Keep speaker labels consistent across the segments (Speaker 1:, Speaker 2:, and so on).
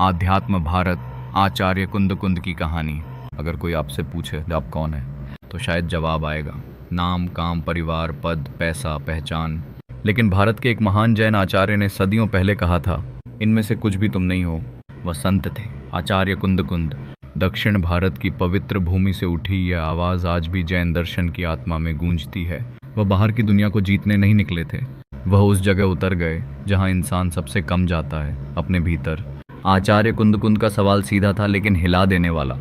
Speaker 1: आध्यात्म भारत आचार्य कुंद कुंद की कहानी। अगर कोई आपसे पूछे आप कौन है तो शायद जवाब आएगा नाम, काम, परिवार, पद, पैसा, पहचान। लेकिन भारत के एक महान जैन आचार्य ने सदियों पहले कहा था, इनमें से कुछ भी तुम नहीं हो। वह संत थे आचार्य कुंद कुंद। दक्षिण भारत की पवित्र भूमि से उठी यह आवाज़ आज भी जैन दर्शन की आत्मा में गूंजती है। वह बाहर की दुनिया को जीतने नहीं निकले थे, वह उस जगह उतर गए जहां इंसान सबसे कम जाता है, अपने भीतर। आचार्य कुंद कुंद का सवाल सीधा था लेकिन हिला देने वाला।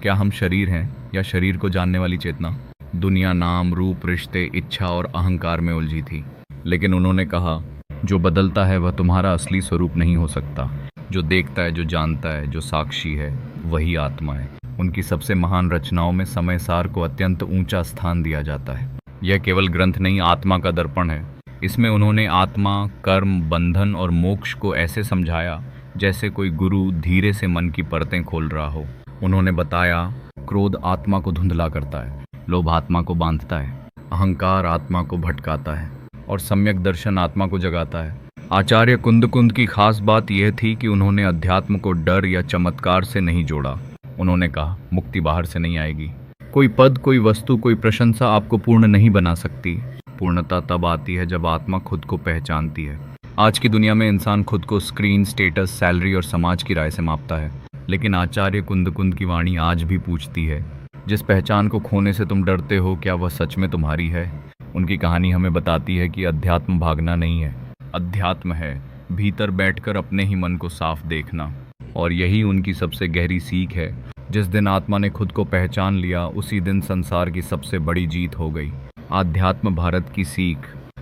Speaker 1: क्या हम शरीर हैं या शरीर को जानने वाली चेतना? दुनिया नाम, रूप, रिश्ते, इच्छा और अहंकार में उलझी थी। लेकिन उन्होंने कहा, जो बदलता है वह तुम्हारा असली स्वरूप नहीं हो सकता। जो देखता है, जो जानता है, जो साक्षी है, वही आत्मा है। उनकी सबसे महान रचनाओं में समय सार को अत्यंत ऊंचा स्थान दिया जाता है। यह केवल ग्रंथ नहीं, आत्मा का दर्पण है। इसमें उन्होंने आत्मा, कर्म, बंधन और मोक्ष को ऐसे समझाया जैसे कोई गुरु धीरे से मन की परतें खोल रहा हो। उन्होंने बताया, क्रोध आत्मा को धुंधला करता है, लोभ आत्मा को बांधता है, अहंकार आत्मा को भटकाता है और सम्यक दर्शन आत्मा को जगाता है। आचार्य कुंद कुंद की खास बात यह थी कि उन्होंने अध्यात्म को डर या चमत्कार से नहीं जोड़ा। उन्होंने कहा, मुक्ति बाहर से नहीं आएगी। कोई पद, कोई वस्तु, कोई प्रशंसा आपको पूर्ण नहीं बना सकती। पूर्णता तब आती है जब आत्मा खुद को पहचानती है। आज की दुनिया में इंसान खुद को स्क्रीन, स्टेटस, सैलरी और समाज की राय से मापता है। लेकिन आचार्य कुंद कुंद की वाणी आज भी पूछती है, जिस पहचान को खोने से तुम डरते हो, क्या वह सच में तुम्हारी है? उनकी कहानी हमें बताती है कि अध्यात्म भागना नहीं है, अध्यात्म है भीतर बैठकर अपने ही मन को साफ देखना। और यही उनकी सबसे गहरी सीख है। जिस दिन आत्मा ने खुद को पहचान लिया, उसी दिन संसार की सबसे बड़ी जीत हो गई। आध्यात्म भारत की सीख,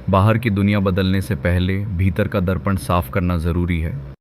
Speaker 1: बाहर की दुनिया बदलने से पहले भीतर का दर्पण साफ करना जरूरी है।